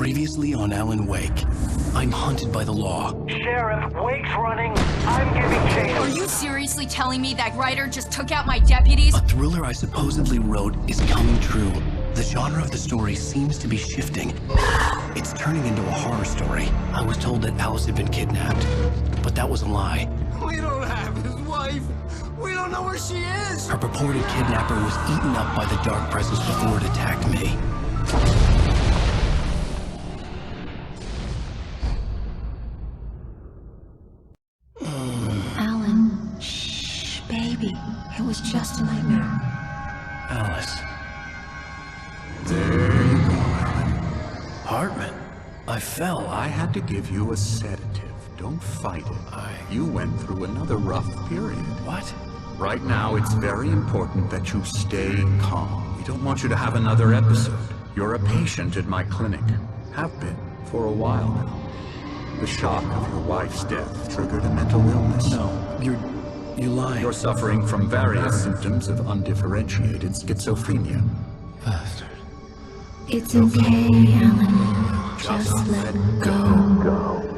Previously on Alan Wake. I'm hunted by the law. Sheriff, Wake's running. I'm giving chase. Are you seriously telling me that writer just took out my deputies? A thriller I supposedly wrote is coming true. The genre of the story seems to be shifting. It's turning into a horror story. I was told that Alice had been kidnapped, but that was a lie. We don't have his wife. We don't know where she is. Her purported kidnapper was eaten up by the dark presence before it attacked me. Alan, shh, baby. It was just a nightmare. Alice. There you go, Alan. Hartman. I fell. I had to give you a sedative. Don't fight it. You went through another rough period. What? Right now, it's very important that you stay calm. We don't want you to have another episode. You're a patient at my clinic. Have been for a while now. The shock of your wife's death triggered a mental illness. No, you're lying. You're suffering from various symptoms of undifferentiated schizophrenia. Bastard. It's okay, Alan. Just let go.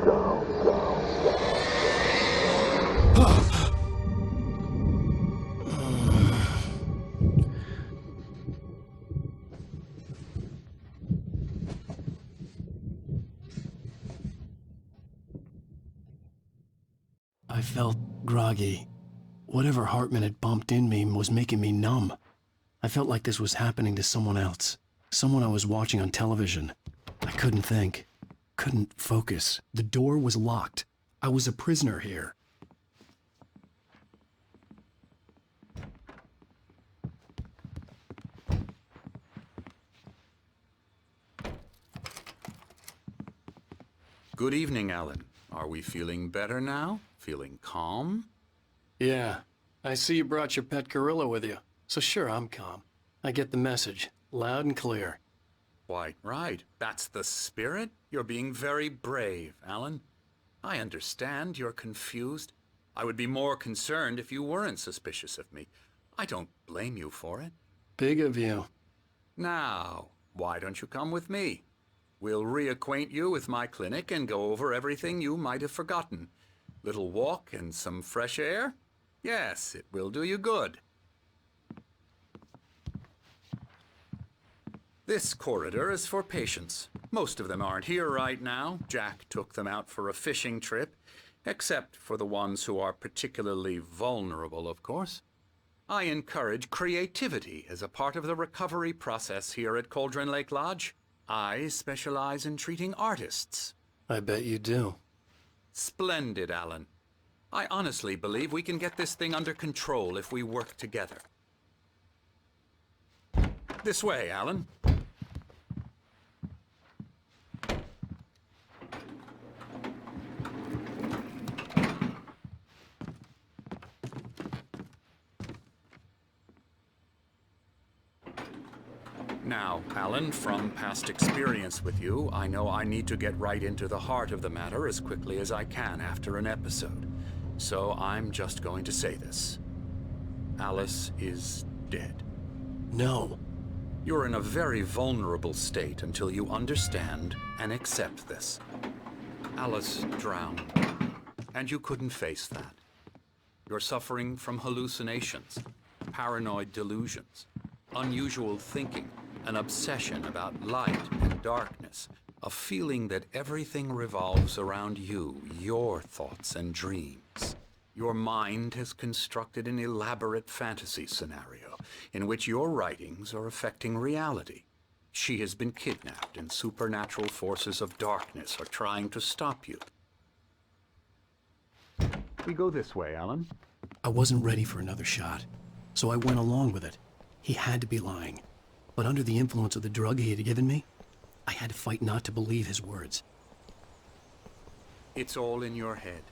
I felt groggy. Whatever Hartman had bumped in me was making me numb. I felt like this was happening to someone else. Someone I was watching on television. I couldn't think. Couldn't focus. The door was locked. I was a prisoner here. Good evening, Alan. Are we feeling better now? Feeling calm? Yeah. I see you brought your pet gorilla with you. So sure, I'm calm. I get the message. Loud and clear. Quite right. That's the spirit. You're being very brave, Alan. I understand you're confused. I would be more concerned if you weren't suspicious of me. I don't blame you for it. Big of you. Now, why don't you come with me? We'll reacquaint you with my clinic and go over everything you might have forgotten. Little walk and some fresh air? Yes, it will do you good. This corridor is for patients. Most of them aren't here right now. Jack took them out for a fishing trip, except for the ones who are particularly vulnerable, of course. I encourage creativity as a part of the recovery process here at Cauldron Lake Lodge. I specialize in treating artists. I bet you do. Splendid, Alan. I honestly believe we can get this thing under control if we work together. This way, Alan. Now, Alan, from past experience with you, I know I need to get right into the heart of the matter as quickly as I can after an episode. So I'm just going to say this. Alice is dead. No. You're in a very vulnerable state until you understand and accept this. Alice drowned, and you couldn't face that. You're suffering from hallucinations, paranoid delusions, unusual thinking, an obsession about light and darkness, a feeling that everything revolves around you, your thoughts and dreams. Your mind has constructed an elaborate fantasy scenario in which your writings are affecting reality. She has been kidnapped and supernatural forces of darkness are trying to stop you. We go this way, Alan. I wasn't ready for another shot, so I went along with it. He had to be lying. But under the influence of the drug he had given me, I had to fight not to believe his words. It's all in your head.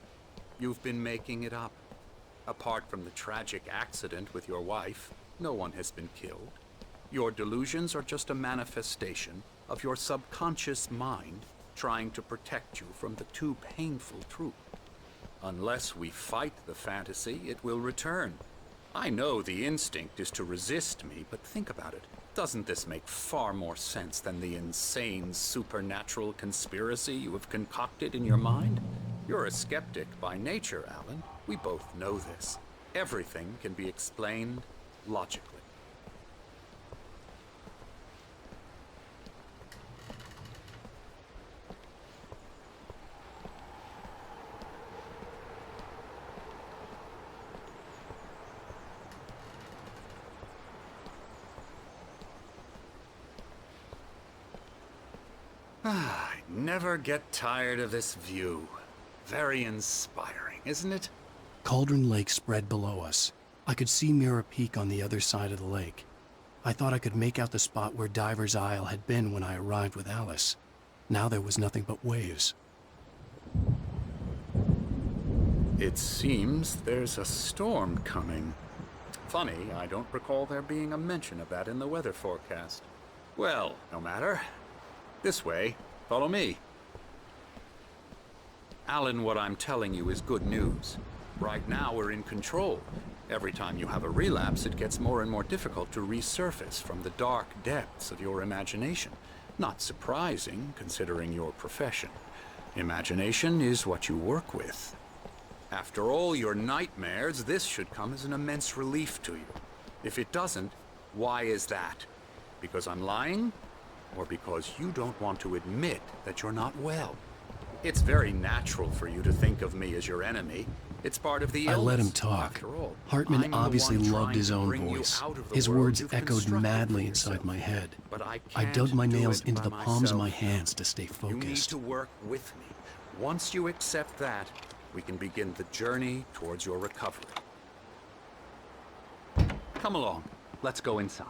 You've been making it up. Apart from the tragic accident with your wife, no one has been killed. Your delusions are just a manifestation of your subconscious mind trying to protect you from the too painful truth. Unless we fight the fantasy, it will return. I know the instinct is to resist me, but think about it. Doesn't this make far more sense than the insane supernatural conspiracy you have concocted in your mind? You're a skeptic by nature, Alan. We both know this. Everything can be explained logically. I never get tired of this view. Very inspiring, isn't it? Cauldron Lake spread below us. I could see Mirror Peak on the other side of the lake. I thought I could make out the spot where Diver's Isle had been when I arrived with Alice. Now there was nothing but waves. It seems there's a storm coming. Funny, I don't recall there being a mention of that in the weather forecast. Well, no matter. This way. Follow me. Alan, what I'm telling you is good news. Right now, we're in control. Every time you have a relapse, it gets more and more difficult to resurface from the dark depths of your imagination. Not surprising, considering your profession. Imagination is what you work with. After all your nightmares, this should come as an immense relief to you. If it doesn't, why is that? Because I'm lying? Or because you don't want to admit that you're not well? It's very natural for you to think of me as your enemy. It's part of the illness. I let him talk. After all, Hartman I'm the obviously one loved trying his to own bring you voice. out of the His world words you've echoed constructed madly for inside yourself. my head. But I I dug can't my do nails it into by the palms of my myself. hands to stay You need focused. to work with me. Once you accept that, we can begin the journey towards your recovery. Come along. Let's go inside.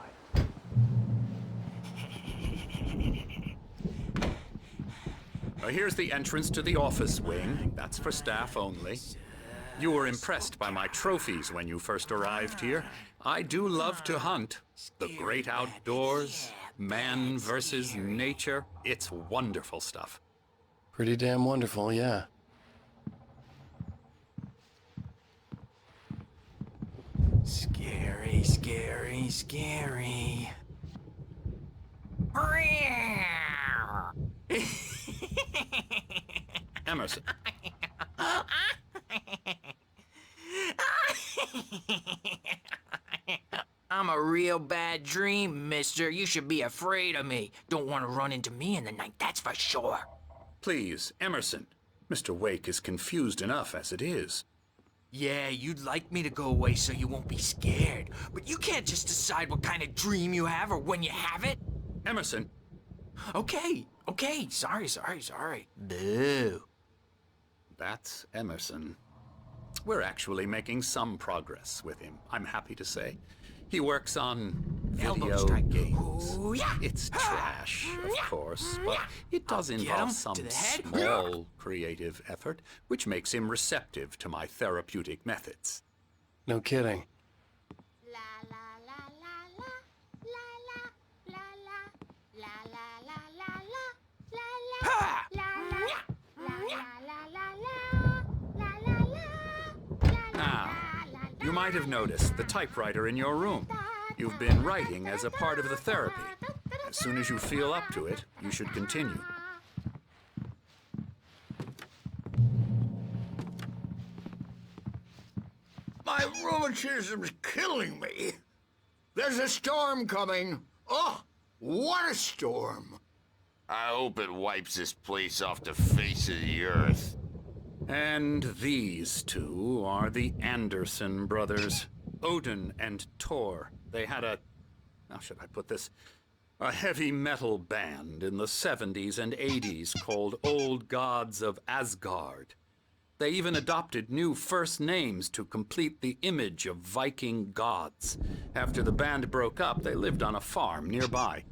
Here's the entrance to the office wing. That's for staff only. You were impressed by my trophies when you first arrived here. I do love to hunt. The great outdoors, man versus nature. It's wonderful stuff. Pretty damn wonderful, yeah. Scary, scary, scary. Emerson. I'm a real bad dream, mister. You should be afraid of me. Don't want to run into me in the night, that's for sure. Please, Emerson. Mr. Wake is confused enough as it is. Yeah, you'd like me to go away so you won't be scared. But you can't just decide what kind of dream you have or when you have it. Emerson. Okay, sorry. Boo. That's Emerson. We're actually making some progress with him, I'm happy to say. He works on Elbow video strike. games. Ooh, yeah. It's trash, of course, but it does I'll get involve him some to the head. small creative effort, which makes him receptive to my therapeutic methods. No kidding. Now, you might have noticed the typewriter in your room. You've been writing as a part of the therapy. As soon as you feel up to it, you should continue. My rheumatism's killing me. There's a storm coming. Oh, what a storm. I hope it wipes this place off the face of the earth. And these two are the Anderson brothers, Odin and Thor. They had how should I put this? A heavy metal band in the 70s and 80s called Old Gods of Asgard. They even adopted new first names to complete the image of Viking gods. After the band broke up, they lived on a farm nearby.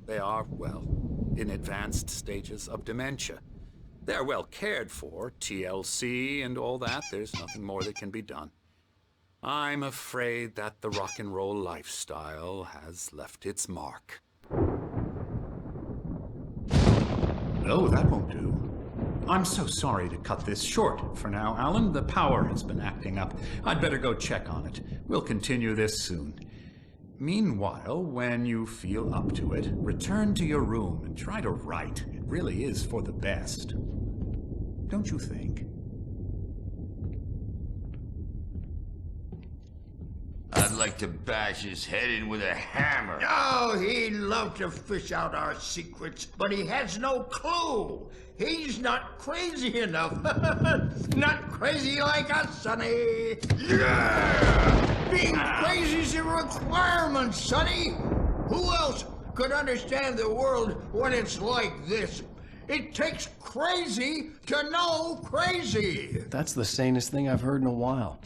They are, well, in advanced stages of dementia. They're well cared for, TLC and all that. There's nothing more that can be done. I'm afraid that the rock and roll lifestyle has left its mark. No, that won't do. I'm so sorry to cut this short for now, Alan. The power has been acting up. I'd better go check on it. We'll continue this soon. Meanwhile, when you feel up to it, return to your room and try to write. It really is for the best. Don't you think? I'd like to bash his head in with a hammer. Oh, he'd love to fish out our secrets, but he has no clue. He's not crazy enough. Not crazy like us, Sonny. Yeah! Being crazy's a requirement, Sonny. Who else could understand the world when it's like this? It takes crazy to know crazy. That's the sanest thing I've heard in a while.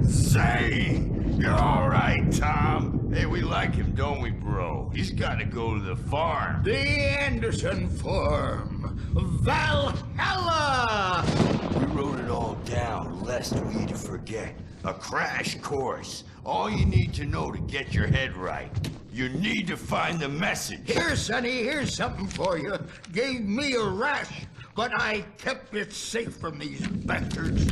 Say, you're all right, Tom. Hey, we like him, don't we, bro? He's got to go to the farm. The Anderson Farm. Valhalla! We wrote it all down, lest we'd forget. A crash course. All you need to know to get your head right. You need to find the message. Here, Sonny, here's something for you. Gave me a rash, but I kept it safe from these bastards.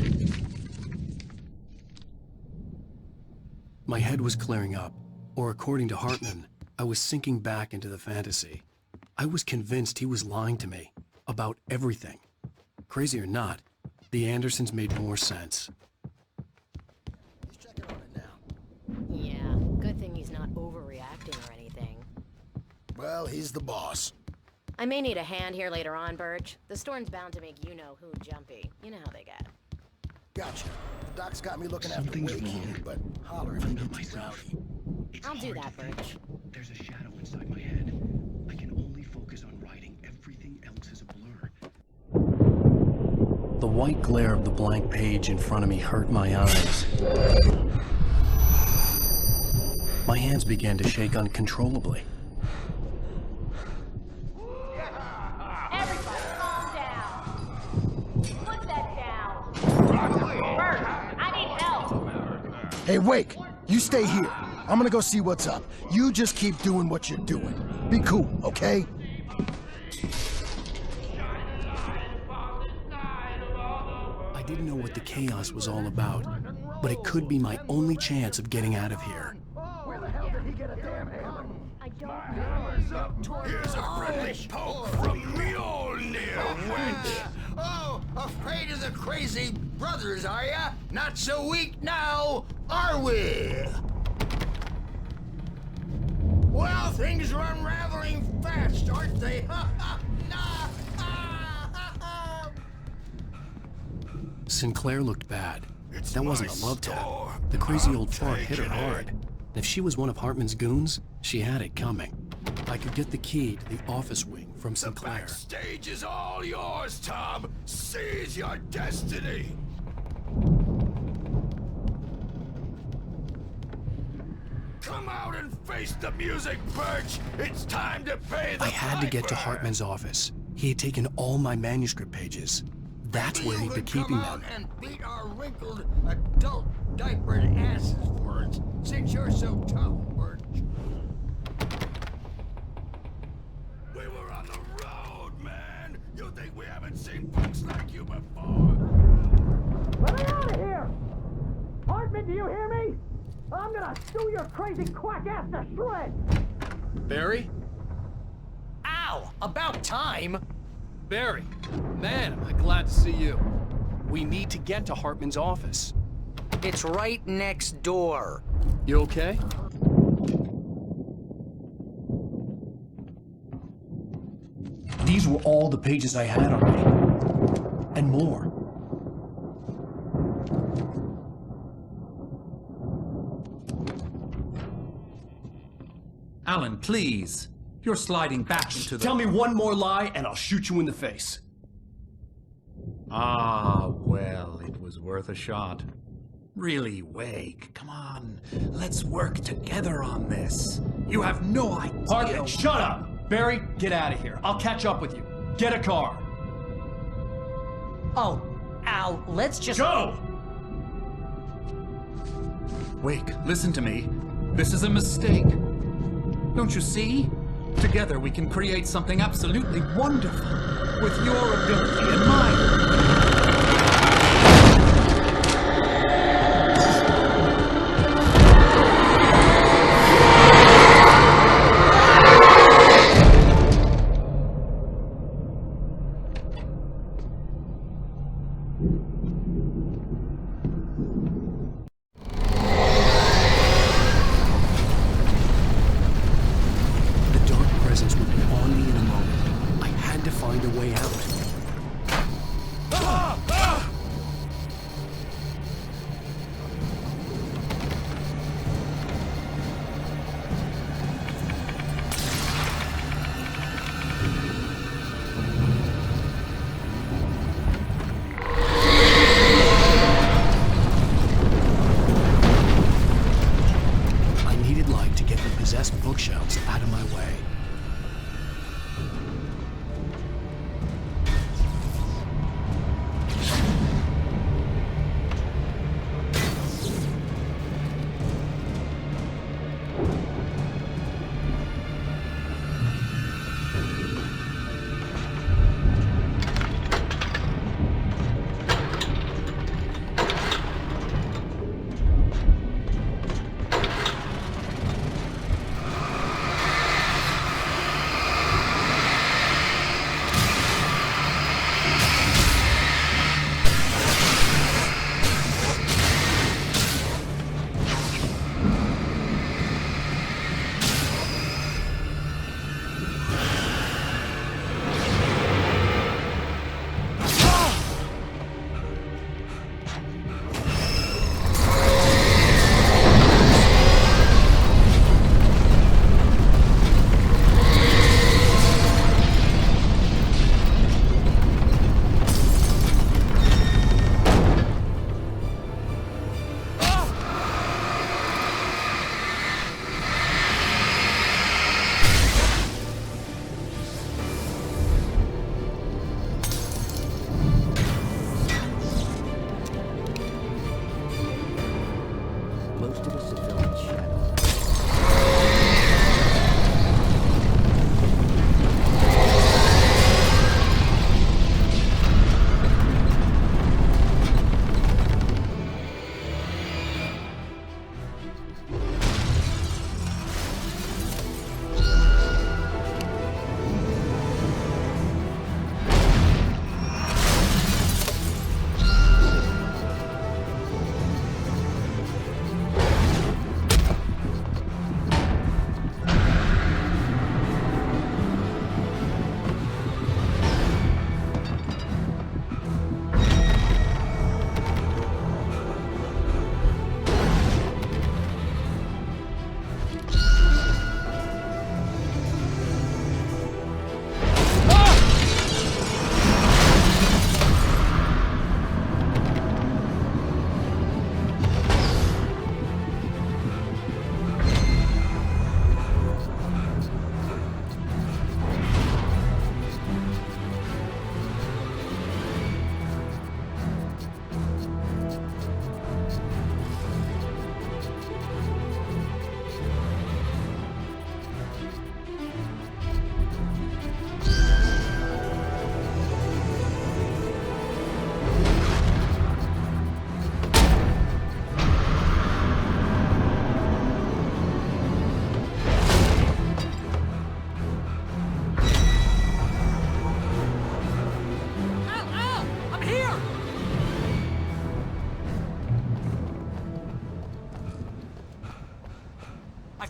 My head was clearing up, or according to Hartman, I was sinking back into the fantasy. I was convinced he was lying to me about everything. Crazy or not, the Andersons made more sense. He's checking on it now. Yeah, good thing he's not overreacting or anything. Well, he's the boss. I may need a hand here later on, Birch. The storm's bound to make you-know-who jumpy. You know how they get. Gotcha. The doc's got me looking after Wake here, but holler if you get too rowdy. I'll do that, Birch. There's a shadow inside my head. I can only focus on writing. Everything else is a blur. The white glare of the blank page in front of me hurt my eyes. My hands began to shake uncontrollably. Everybody calm down. Put that down. Bert, I need help. Hey, Wake, you stay here. I'm gonna go see what's up. You just keep doing what you're doing. Be cool, okay? I didn't know what the chaos was all about, but it could be my only chance of getting out of here. Where the hell did he get a damn hammer? I don't Here's a friendly poke from Mjolnir, wench. Oh, afraid of the crazy brothers, are ya? Not so weak now, are we? Well, things are unraveling fast, aren't they? Sinclair looked bad. It's That wasn't my a love tap. store. The crazy I'm old fart hit her taking it. hard. If she was one of Hartman's goons, she had it coming. I could get the key to the office wing from The Sinclair. backstage is all yours, Tom. Seize your destiny. Come out and face the music, Birch. It's time to pay the I had to get to piper. Hartman's office. He had taken all my manuscript pages. That's where he'd be keeping them. And beat our wrinkled adult diapered asses for us, since you're so tough, Birch. We were on the road, man. You think we haven't seen punks like you before? Let me out of here! Hartman, do you hear me? I'm gonna sue your crazy quack ass to shreds! Barry? Ow! About time! Barry! Man, am I glad to see you. We need to get to Hartman's office. It's right next door. You okay? These were all the pages I had on me. And more. Alan, please. You're sliding back into the... Tell me one more lie and I'll shoot you in the face. Ah, well, it was worth a shot. Really, Wake, come on. Let's work together on this. You have no idea... Hartman, shut up! Barry, get out of here. I'll catch up with you. Get a car. Oh, Al, let's just... Go! Wake, listen to me. This is a mistake. Don't you see? Together we can create something absolutely wonderful. With your ability and mine. possessed bookshelves out of my way.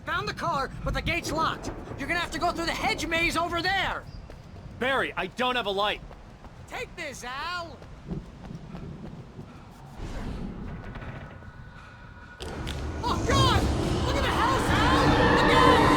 Found the car, but the gate's locked. You're gonna have to go through the hedge maze over there. Barry, I don't have a light. Take this, Al. Oh, God! Look at the house, Al! Look out!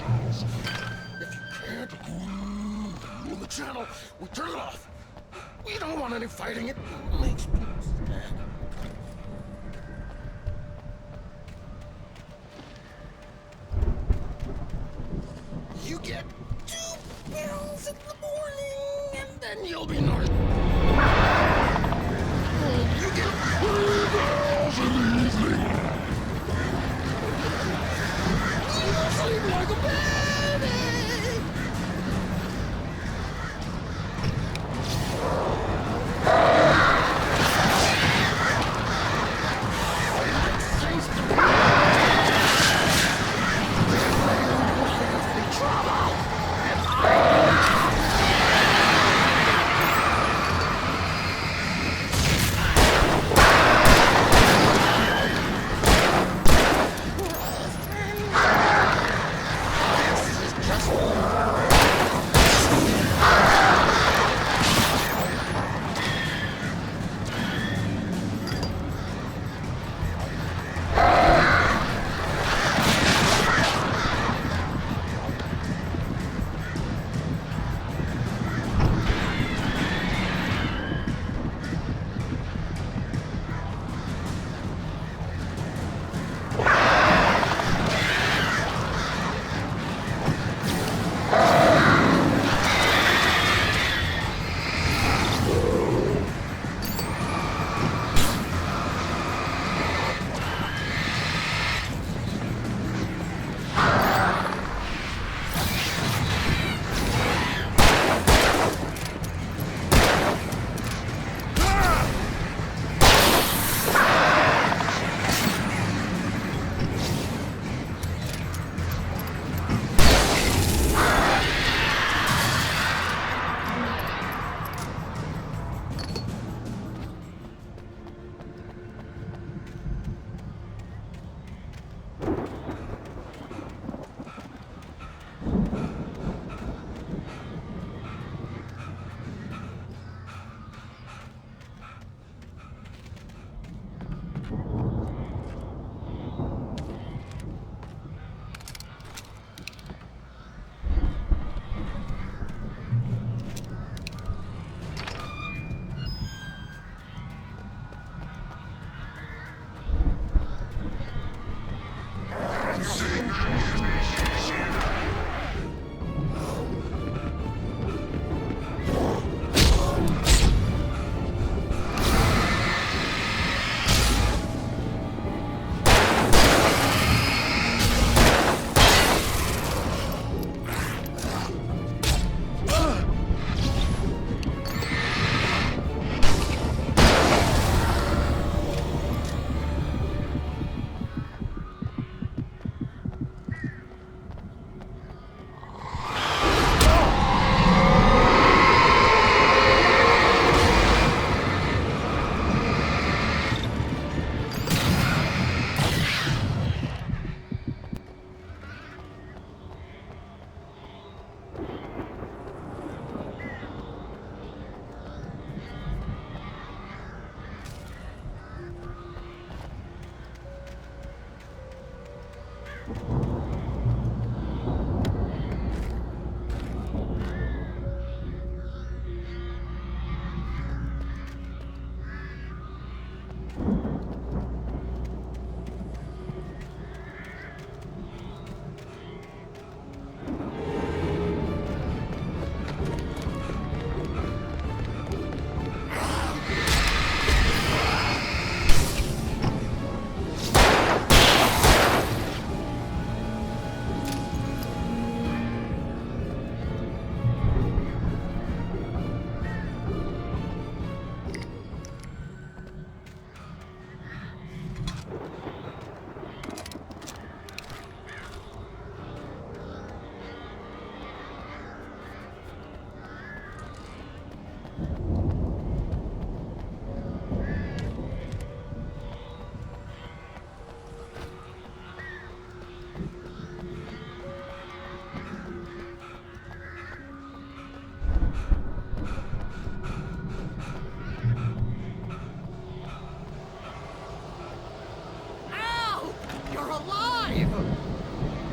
girls. If you can't rule the channel, we turn it off. We don't want any fighting. It makes people sad. You get 2 pills in the morning, and then you'll be normal. You get 3 girls in the evening. You'll sleep like a baby.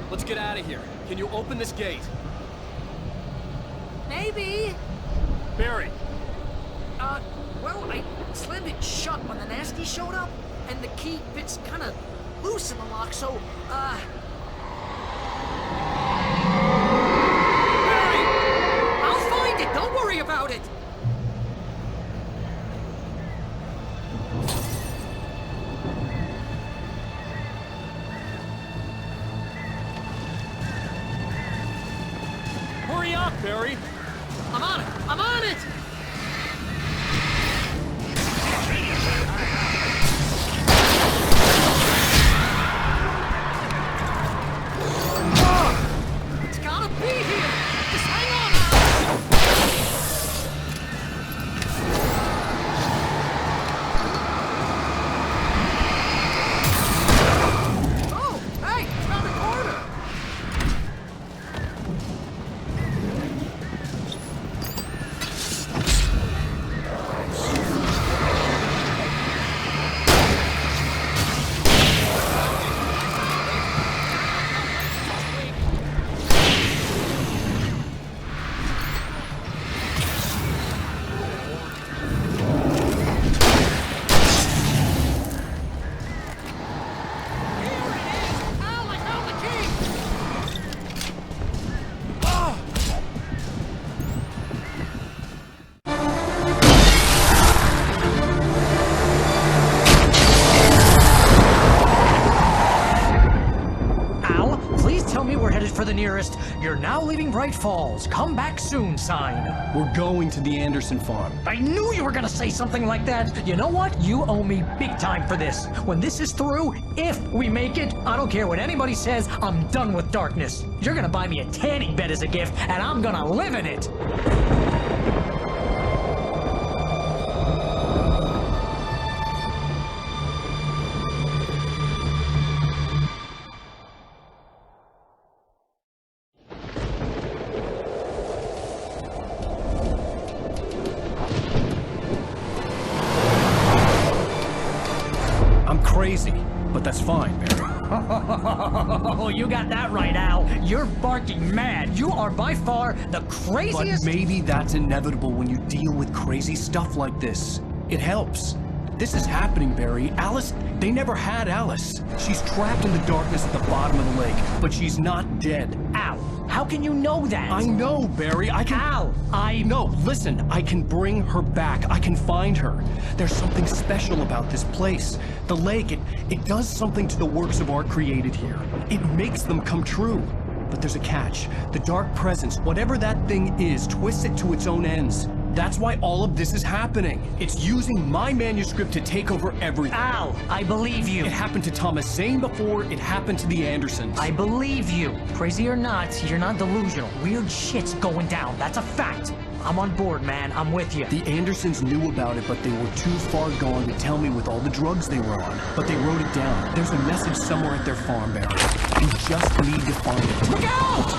Let's get out of here. can you open this gate? Maybe. Barry! Well, I slammed it shut when the nasty showed up, and the key fits kind of loose in the lock, so, Barry! I'll find it, don't worry about it! Hurry up, Barry! I'm on it! I'm on it! It's gotta be here! Just hang on, Al! Oh, hey! It's around the corner! For the nearest, "You're now leaving Bright Falls. Come back soon" sign. We're going to the Anderson farm. I knew you were gonna say something like that. You know what? You owe me big time for this. When this is through, if we make it, I don't care what anybody says, I'm done with darkness. You're gonna buy me a tanning bed as a gift, and I'm gonna live in it. Crazy, but that's fine, Barry. Oh, you got that right, Al. You're barking mad. You are by far the craziest... But maybe that's inevitable when you deal with crazy stuff like this. It helps. This is happening, Barry. Alice, they never had Alice. She's trapped in the darkness at the bottom of the lake, but she's not dead. Al, how can you know that? I know, Barry. I can... Al, No, listen. I can bring her back. I can find her. There's something special about this place. The lake, it does something to the works of art created here. It makes them come true. But there's a catch. The dark presence, whatever that thing is, twists it to its own ends. That's why all of this is happening. It's using my manuscript to take over everything. Al, I believe you. It happened to Thomas Zane before, it happened to the Andersons. I believe you. Crazy or not, you're not delusional. Weird shit's going down. That's a fact. I'm on board, man. I'm with you. The Andersons knew about it, but they were too far gone to tell me with all the drugs they were on. But they wrote it down. There's a message somewhere at their farm, Barry. We just need to find it. Look out!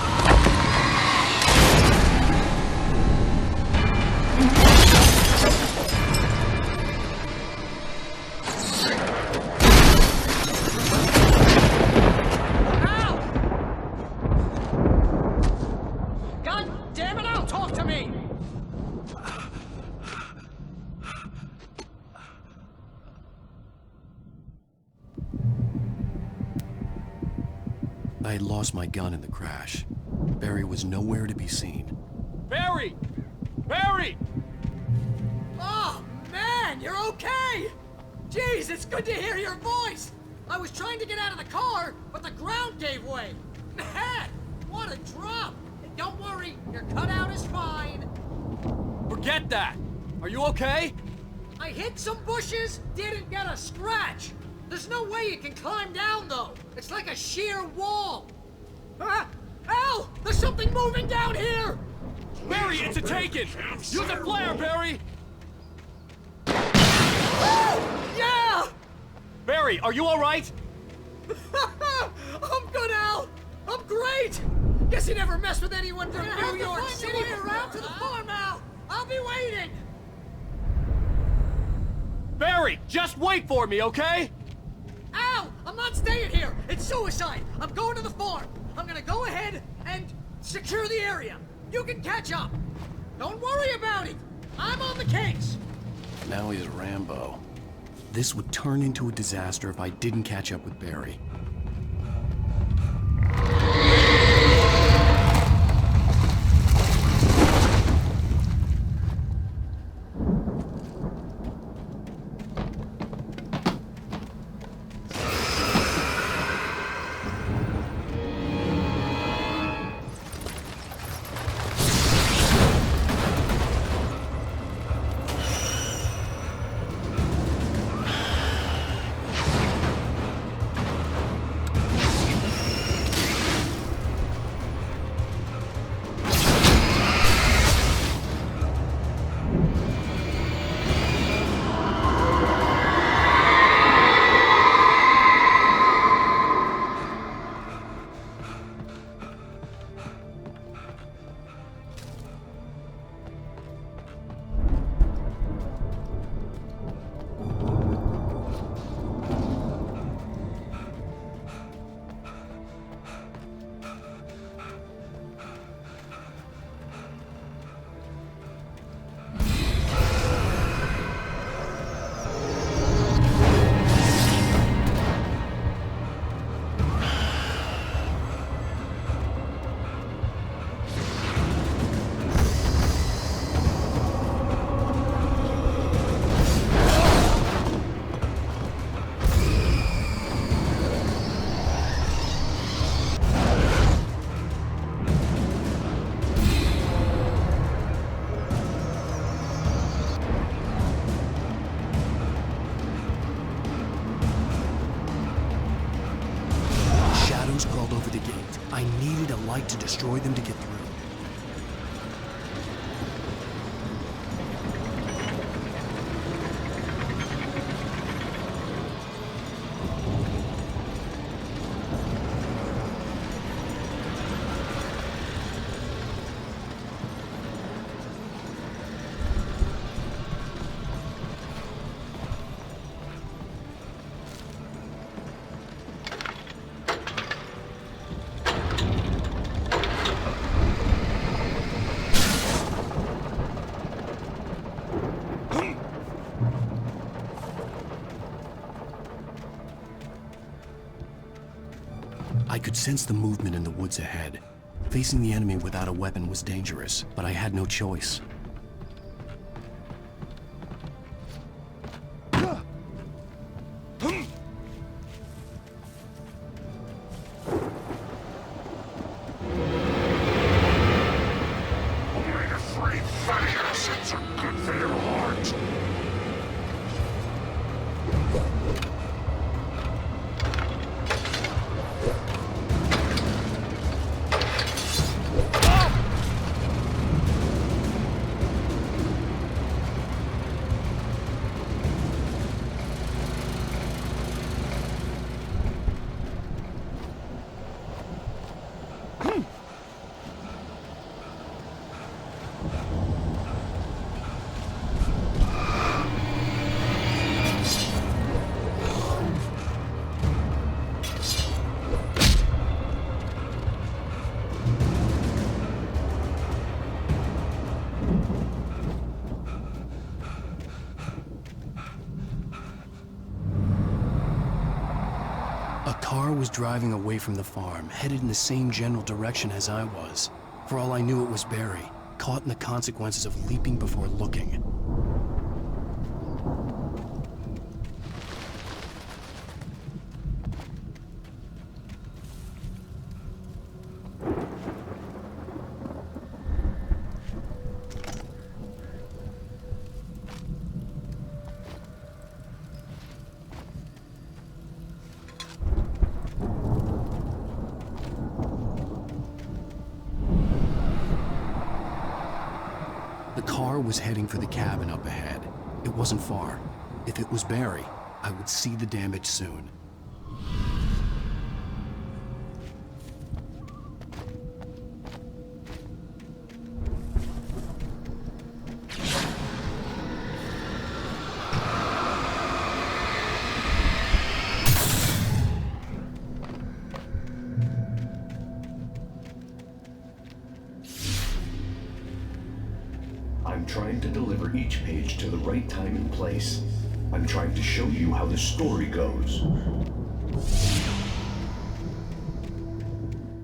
I had lost my gun in the crash. Barry was nowhere to be seen. Barry! Barry! Oh, man, you're okay! Jeez, it's good to hear your voice! I was trying to get out of the car, but the ground gave way. Man, what a drop! And don't worry, your cutout is fine. Forget that! Are you okay? I hit some bushes, didn't get a scratch. There's no way you can climb down, though. It's like a sheer wall. Al! There's something moving down here! Barry, it's a Taken! Use a flare, Barry! Oh! Yeah! Barry, are you alright? I'm good, Al! I'm great! Guess you never mess with anyone from New York City. Around to the farm, Al! I'll be waiting! Barry, just wait for me, okay? Al! I'm not staying here! It's suicide! I'm going to the farm! I'm gonna go ahead and secure the area. You can catch up. Don't worry about it. I'm on the case. Now he's Rambo. This would turn into a disaster if I didn't catch up with Barry. Crawled over the gate. I needed a light to destroy them to get through. I could sense the movement in the woods ahead. Facing the enemy without a weapon was dangerous, but I had no choice. Omega-3 fatty acids are good for your heart. A car was driving away from the farm, headed in the same general direction as I was. For all I knew, it was Barry, caught in the consequences of leaping before looking. The car was heading for the cabin up ahead. It wasn't far. If it was Barry, I would see the damage soon. trying to deliver each page to the right time and place. I'm trying to show you how the story goes.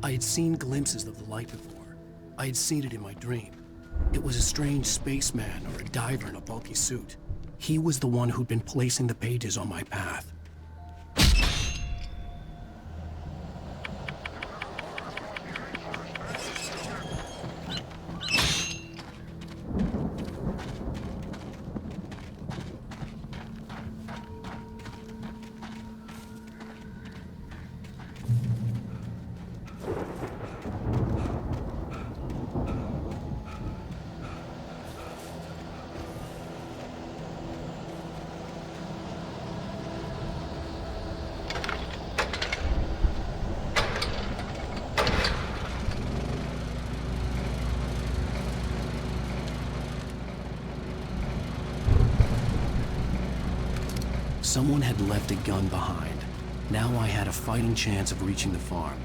I had seen glimpses of the light before. I had seen it in my dream. It was a strange spaceman or a diver in a bulky suit. He was the one who'd been placing the pages on my path. Someone had left a gun behind. Now I had a fighting chance of reaching the farm.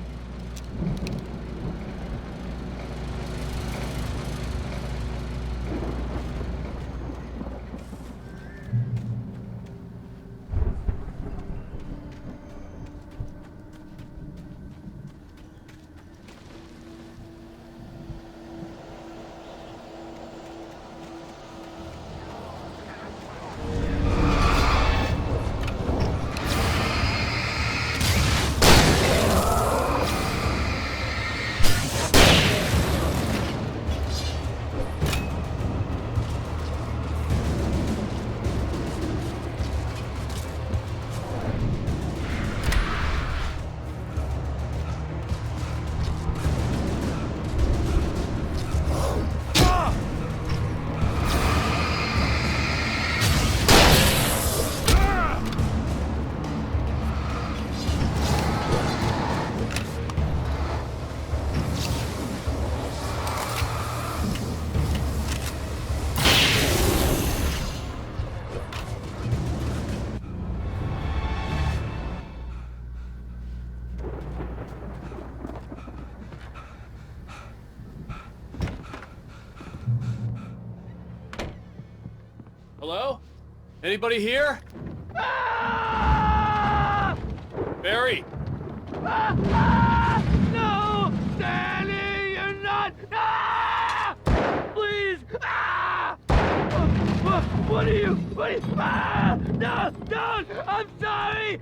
Hello? Anybody here? Barry! No! Danny, you're not! Please! What are you? No! Don't! I'm sorry!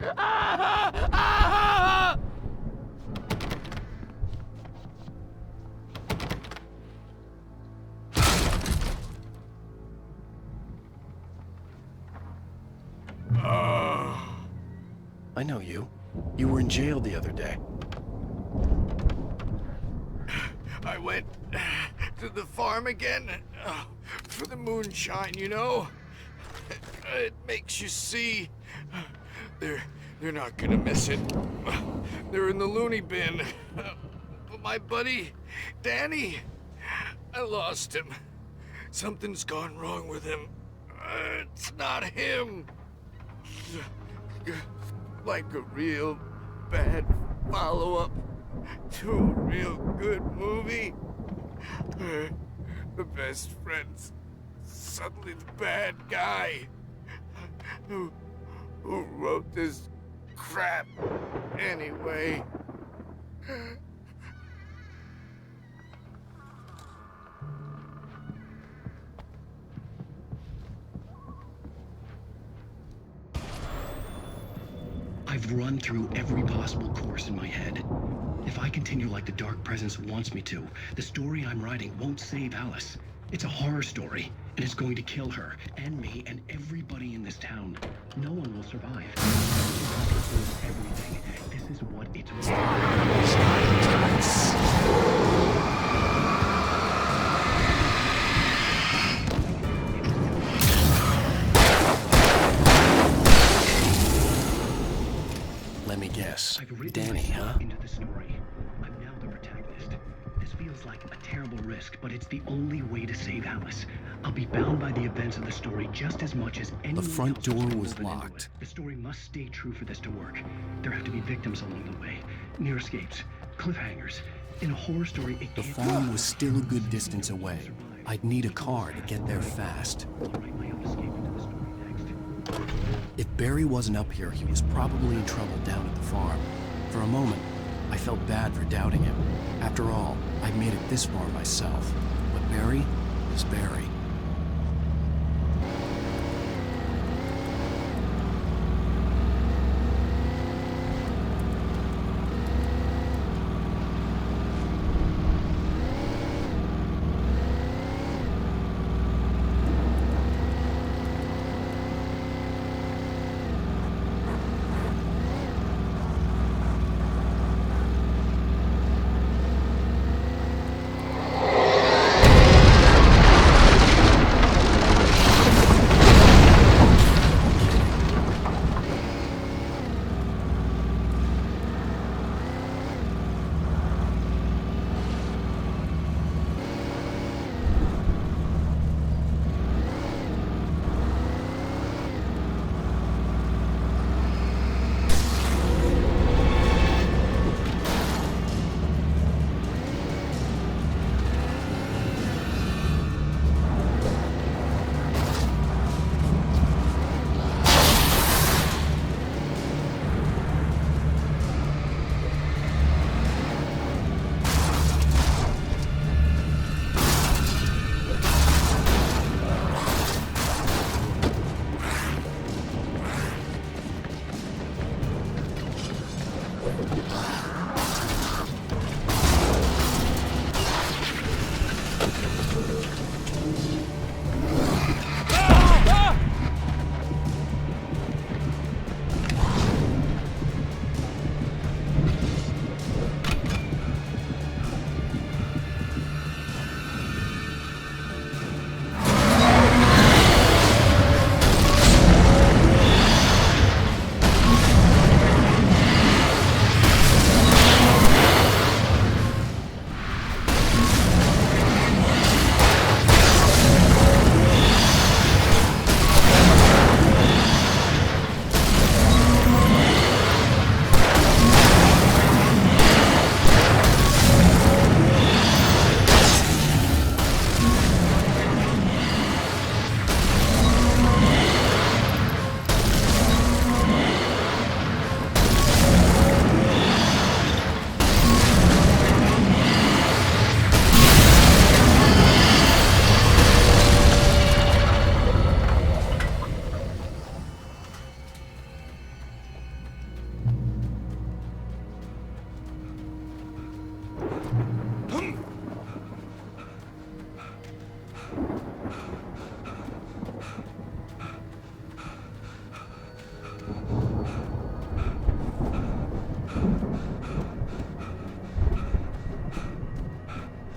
I know you. You were in jail the other day. I went to the farm again for the moonshine, you know? It makes you see. They're not gonna miss it. They're in the loony bin. But my buddy, Danny, I lost him. Something's gone wrong with him. It's not him. Like a real bad follow-up to a real good movie. The best friend's suddenly the bad guy. Who wrote this crap anyway? I've run through every possible course in my head. If I continue like the Dark Presence wants me to, the story I'm writing won't save Alice. It's a horror story, and it's going to kill her, and me, and everybody in this town. No one will survive. Everything. This is what it's Let me guess. Danny, huh? Into the story. I'm now the protagonist. This feels like a terrible risk, but it's the only way to save Alice. I'll be bound by the events of the story just as much as anyone else. The front door was locked. The story must stay true for this to work. There have to be victims along the way, near escapes, cliffhangers. In a horror story, the farm was still a good distance away. I'd need a car to get there fast. If Barry wasn't up here, he was probably in trouble down at the farm. For a moment, I felt bad for doubting him. After all, I'd made it this far myself. But Barry was Barry.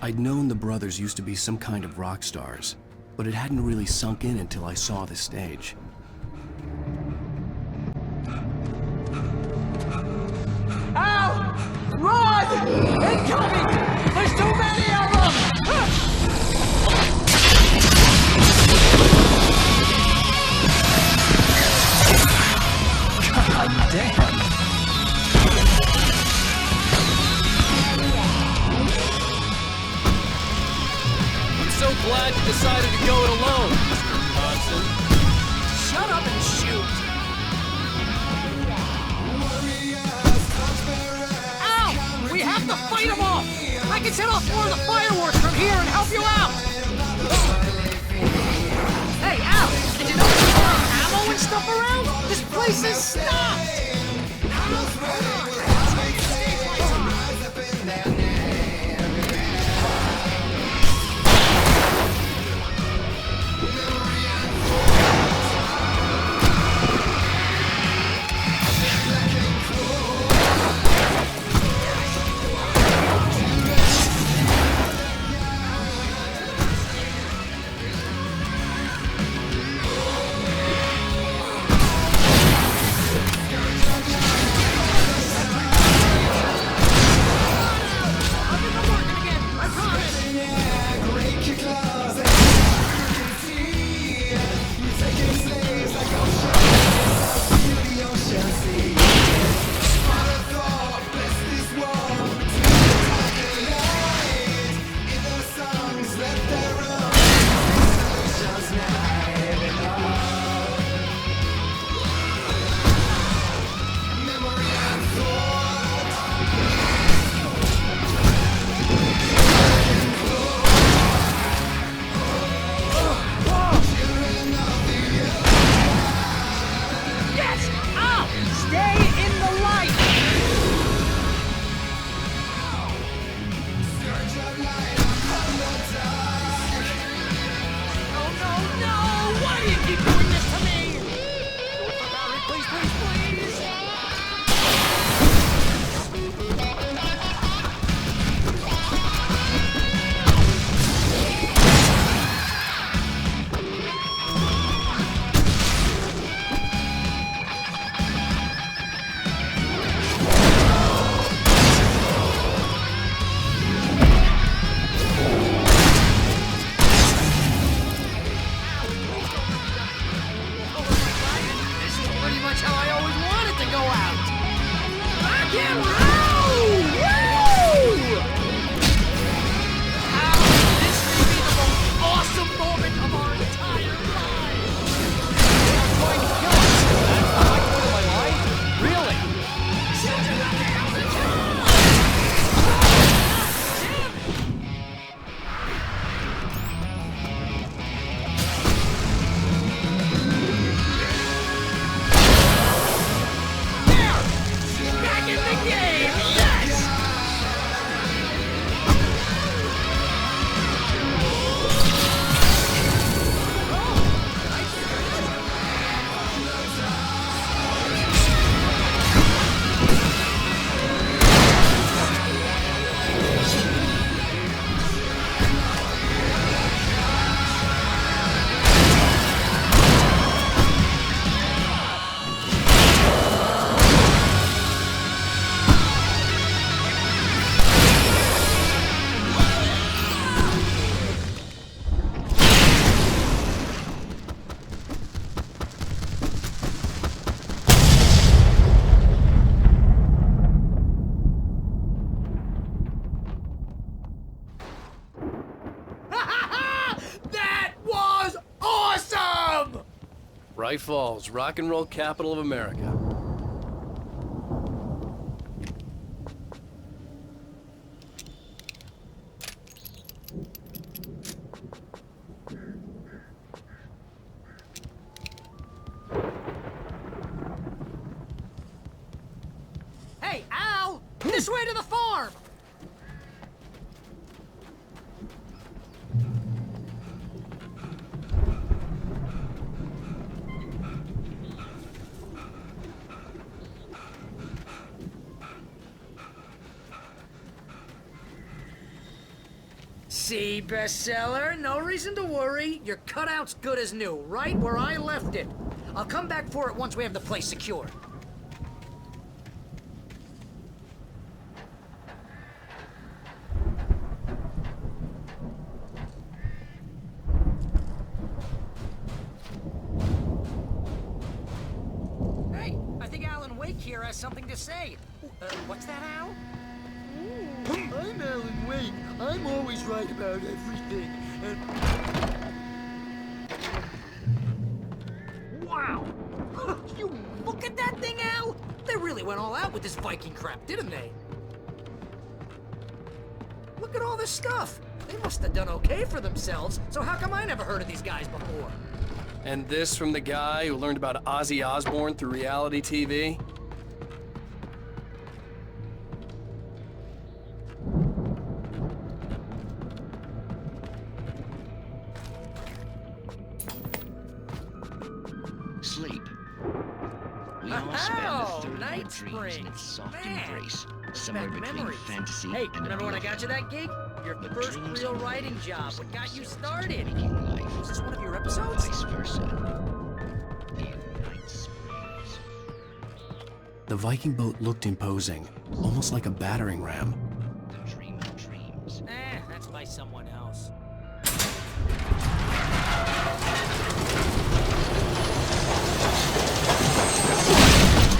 I'd known the brothers used to be some kind of rock stars, but it hadn't really sunk in until I saw the stage. Ow! Run! Incoming! There's too many of them! God damn! So glad you decided to go it alone, Mr. Hudson. Shut up and shoot! Ow! We have to fight them off! I can set off more of the fireworks from here and help you out! Hey, Al! Did you know there's a lot of ammo and stuff around? This place is stocked! That's how I always wanted to go out. Rock and roll! Woo! How this may be the most awesome moment of our entire lives. They're trying to kill us. That's the high point of my life? Really? Back in the game! Yes! That was awesome! Bright Falls, rock and roll capital of America. Hey, Al! This way to the farm! See, bestseller? No reason to worry. Your cutout's good as new, right where I left it. I'll come back for it once we have the place secure. Hey, I think Alan Wake here has something to say. What's that, Al? I'm Alan Wake. I'm always right about everything. Wow! You look at that thing, Al! They really went all out with this Viking crap, didn't they? Look at all this stuff. They must have done okay for themselves, so how come I never heard of these guys before? And this from the guy who learned about Ozzy Osbourne through reality TV? Sleep. We all spend the third Night of our dreams in its soft embrace, somewhere Back between memories. fantasy Hey, and remember when I got you that gig? Your first real writing job. What got you started? Was this one of your episodes? Vice versa. The Viking boat looked imposing, almost like a battering ram. That's by someone else.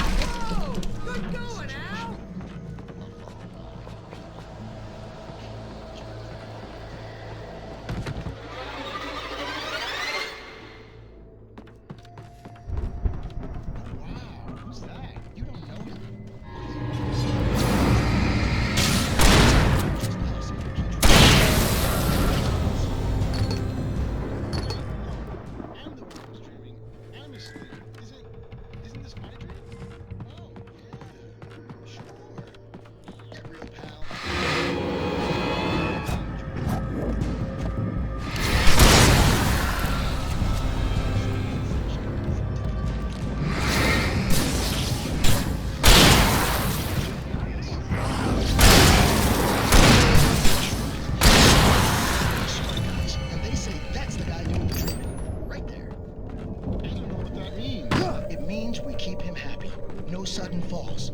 Whoa! Good going, Al! sudden falls.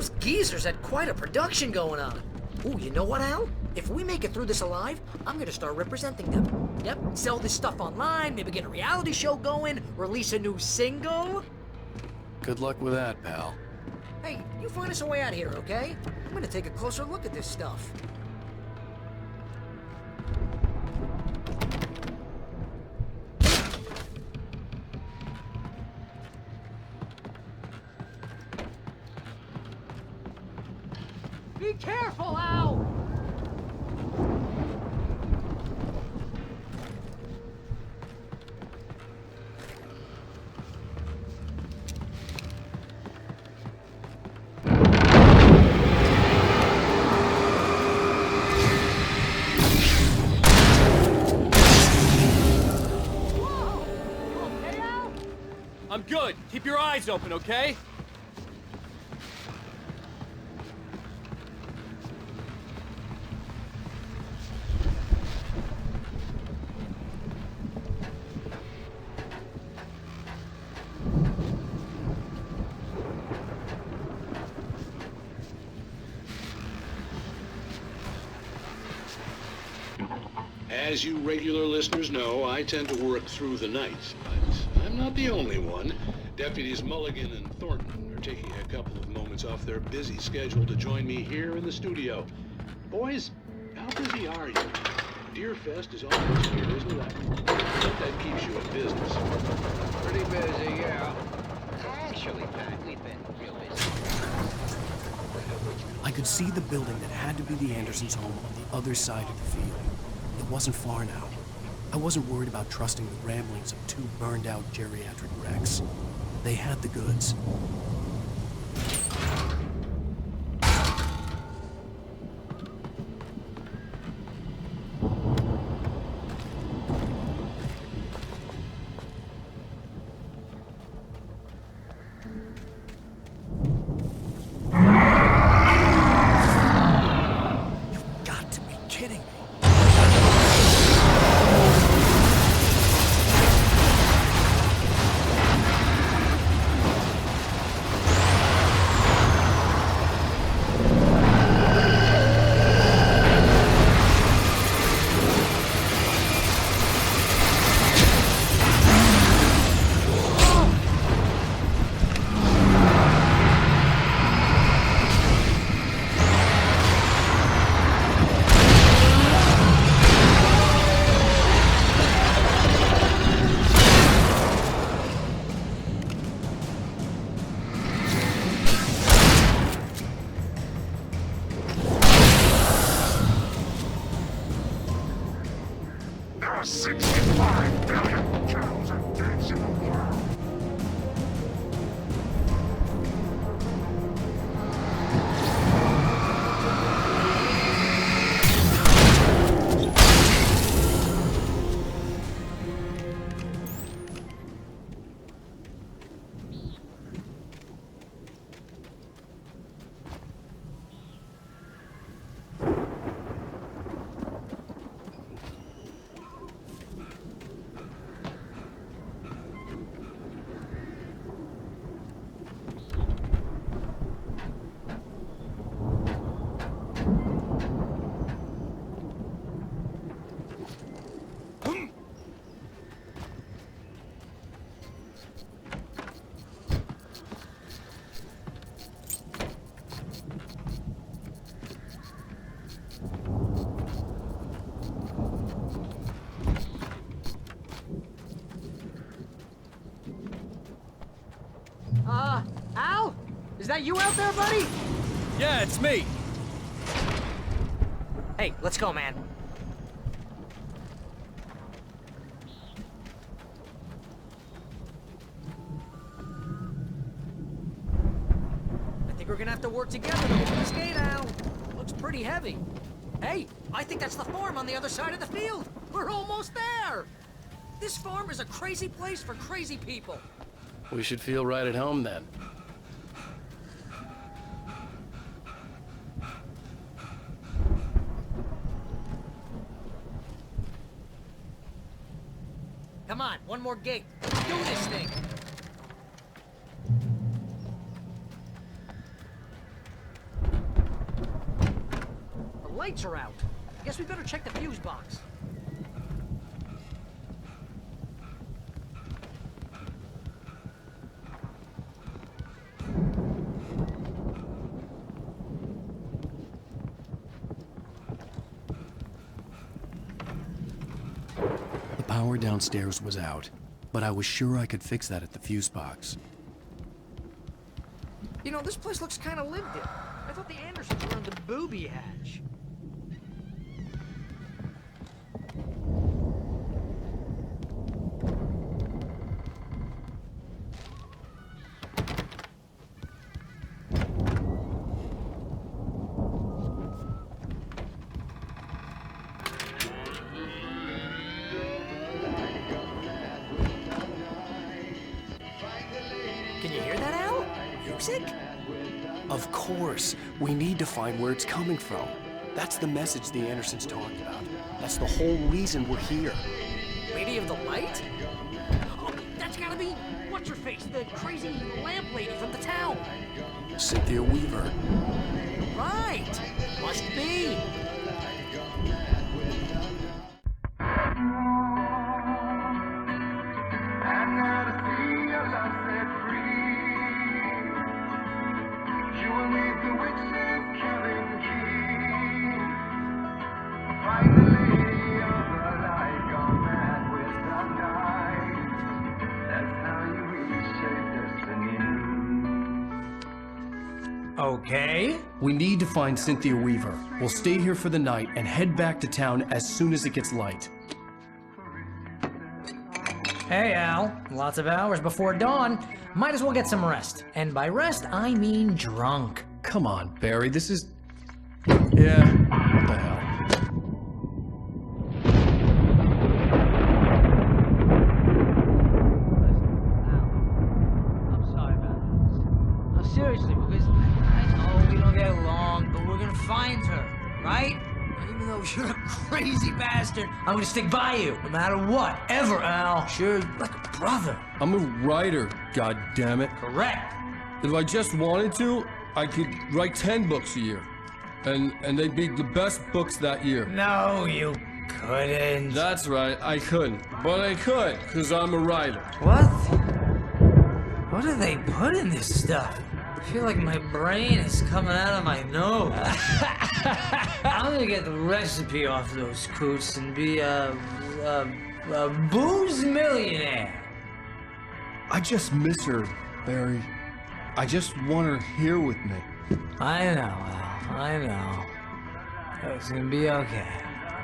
Those geezers had quite a production going on. Ooh, you know what, Al? If we make it through this alive, I'm gonna start representing them. Yep, sell this stuff online, maybe get a reality show going, release a new single. Good luck with that, pal. Hey, you find us a way out here, okay? I'm gonna take a closer look at this stuff. Be careful, Al! I'm good. Keep your eyes open, okay? As you regular listeners know, I tend to work through the night, but I'm not the only one. Deputies Mulligan and Thornton are taking a couple of moments off their busy schedule to join me here in the studio. Boys, how busy are you? Deerfest is almost here, isn't it? I bet that keeps you in business. Pretty busy, yeah. Actually, Pat, we've been real busy. I could see the building that had to be the Andersons' home on the other side of the field. It wasn't far now. I wasn't worried about trusting the ramblings of two burned-out geriatric wrecks. They had the goods. You've got to be kidding me. There are 65 billion cows and pigs in the world. Al? Is that you out there, buddy? Yeah, it's me. Hey, let's go, man. I think we're gonna have to work together to open this gate, Al. Looks pretty heavy. Hey, I think that's the farm on the other side of the field. We're almost there. This farm is a crazy place for crazy people. We should feel right at home then. Come on, one more gate. Let's do this thing. lights are out. I guess we better check the fuse box. The power downstairs was out, but I was sure I could fix that at the fuse box. You know, this place looks kind of lived in. I thought the Andersons were in the booby hatch. Can you hear that, Al? Music? Of course. We need to find where it's coming from. That's the message the Andersons talked about. That's the whole reason we're here. Lady of the Light? Oh, that's gotta be what's-her-face, the crazy lamp lady from the town. Cynthia Weaver. Right. Must be. Okay. We need to find Cynthia Weaver. We'll stay here for the night and head back to town as soon as it gets light. Hey, Al. Lots of hours before dawn. Might as well get some rest. And by rest, I mean drunk. Come on, Barry, this is... Yeah, what the hell? Seriously, because I know we don't get along, but we're gonna find her, right? Even though you're a crazy bastard, I'm gonna stick by you, no matter what, ever, Al. Sure, like a brother. I'm a writer, goddammit. Correct. If I just wanted to, I could write 10 books a year. And they'd be the best books that year. No, you couldn't. That's right, I couldn't. But I could, because I'm a writer. What? What do they put in this stuff? I feel like my brain is coming out of my nose. I'm gonna get the recipe off those coots and be a booze millionaire. I just miss her, Barry. I just want her here with me. I know, Al. I know. It's gonna be okay.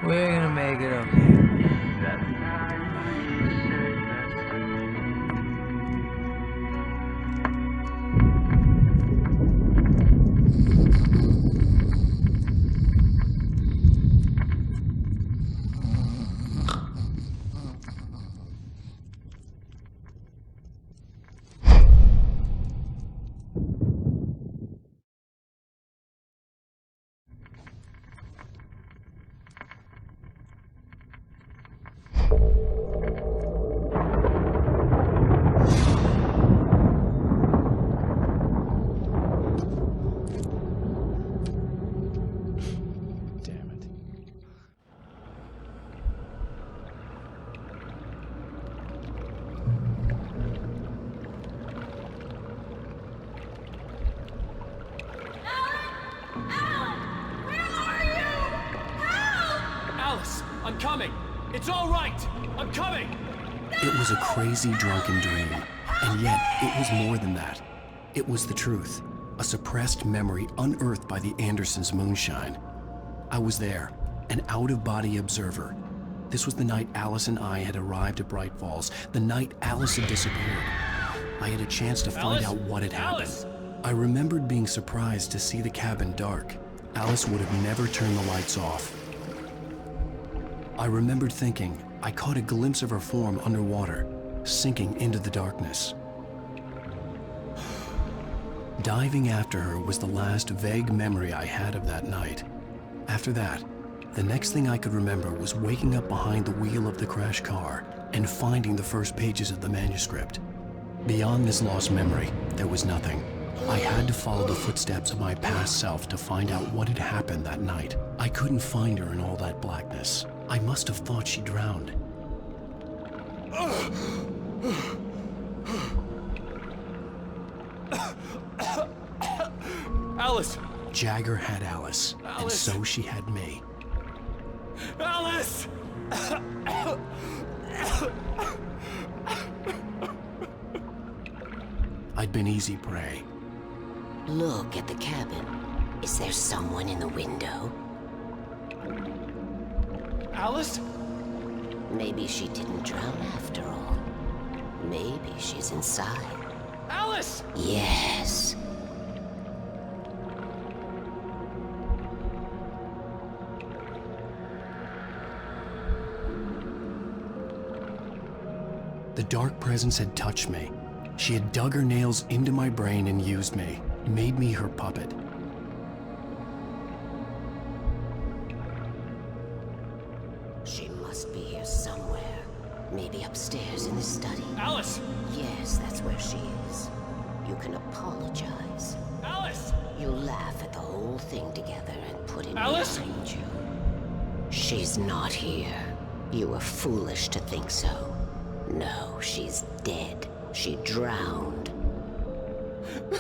We're gonna make it okay. I'm coming! It's all right! I'm coming! It was a crazy, drunken dream, and yet it was more than that. It was the truth, a suppressed memory unearthed by the Andersons' moonshine. I was there, an out-of-body observer. This was the night Alice and I had arrived at Bright Falls, the night Alice had disappeared. I had a chance to find out what had happened. I remembered being surprised to see the cabin dark. Alice would have never turned the lights off. I remembered thinking I caught a glimpse of her form underwater, sinking into the darkness. Diving after her was the last vague memory I had of that night. After that, the next thing I could remember was waking up behind the wheel of the crashed car and finding the first pages of the manuscript. Beyond this lost memory, there was nothing. I had to follow the footsteps of my past self to find out what had happened that night. I couldn't find her in all that blackness. I must have thought she drowned. Alice! Jagger had Alice, and so she had me. Alice! I'd been easy prey. Look at the cabin. Is there someone in the window? Alice? Maybe she didn't drown after all. Maybe she's inside. Alice! Yes. The dark presence had touched me. She had dug her nails into my brain and used me, made me her puppet. She must be here somewhere. Maybe upstairs in the study. Alice! Yes, that's where she is. You can apologize. Alice! You laugh at the whole thing together and put it Alice? behind you. She's not here. You were foolish to think so. No, she's dead. She drowned.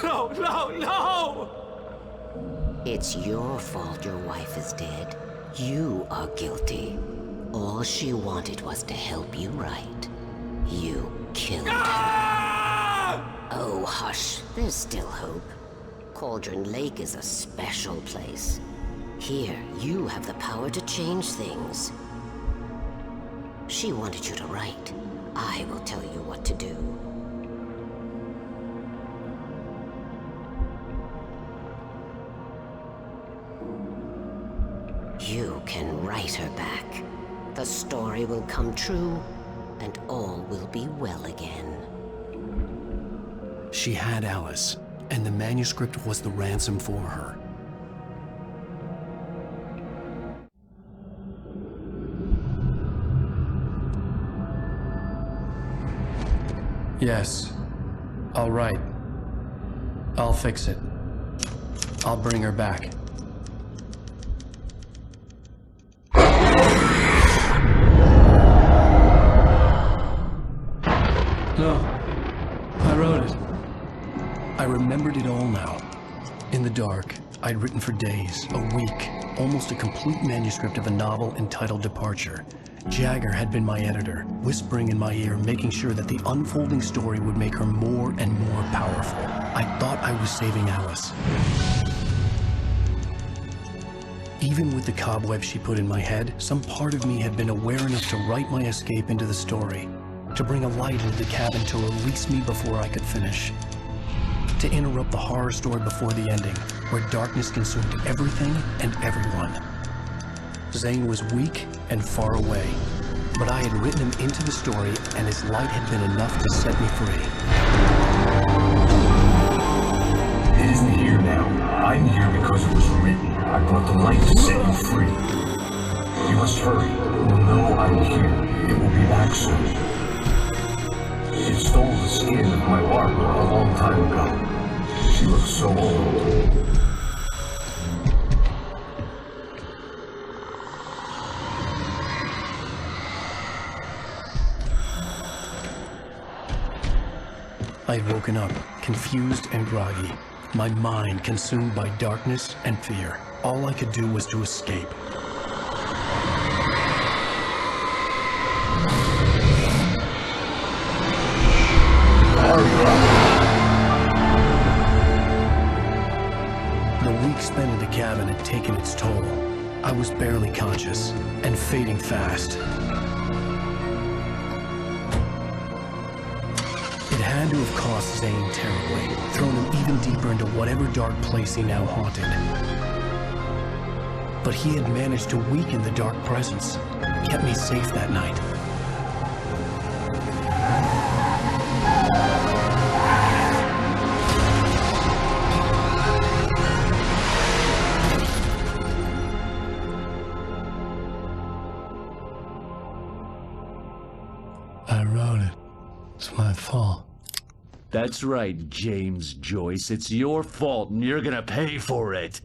No, no, no! It's your fault your wife is dead. You are guilty. All she wanted was to help you right. You killed her. Oh, hush. There's still hope. Cauldron Lake is a special place. Here, you have the power to change things. She wanted you to write. I will tell you what to do. You can write her back. The story will come true, and all will be well again. She had Alice, and the manuscript was the ransom for her. Yes. All right. I'll fix it. I'll bring her back. No. I wrote it. I remembered it all now. In the dark, I'd written for days, a week, almost a complete manuscript of a novel entitled Departure. Jagger had been my editor, whispering in my ear, making sure that the unfolding story would make her more and more powerful. I thought I was saving Alice. Even with the cobwebs she put in my head, some part of me had been aware enough to write my escape into the story, to bring a light into the cabin to release me before I could finish, to interrupt the horror story before the ending, where darkness consumed everything and everyone. Zane was weak and far away, but I had written him into the story, and his light had been enough to set me free. It isn't here now. I'm here because it was written. I brought the light to set you free. You must hurry. You'll know I'm here. It will be back soon. It stole the skin of my Barbara a long time ago. She looks so old. I had woken up, confused and groggy, my mind consumed by darkness and fear. All I could do was to escape. The week spent in the cabin had taken its toll. I was barely conscious, and fading fast. It had to have cost Zane terribly, thrown him even deeper into whatever dark place he now haunted. But he had managed to weaken the dark presence, kept me safe that night. I wrote it. It's my fault. That's right, James Joyce. It's your fault and you're gonna pay for it.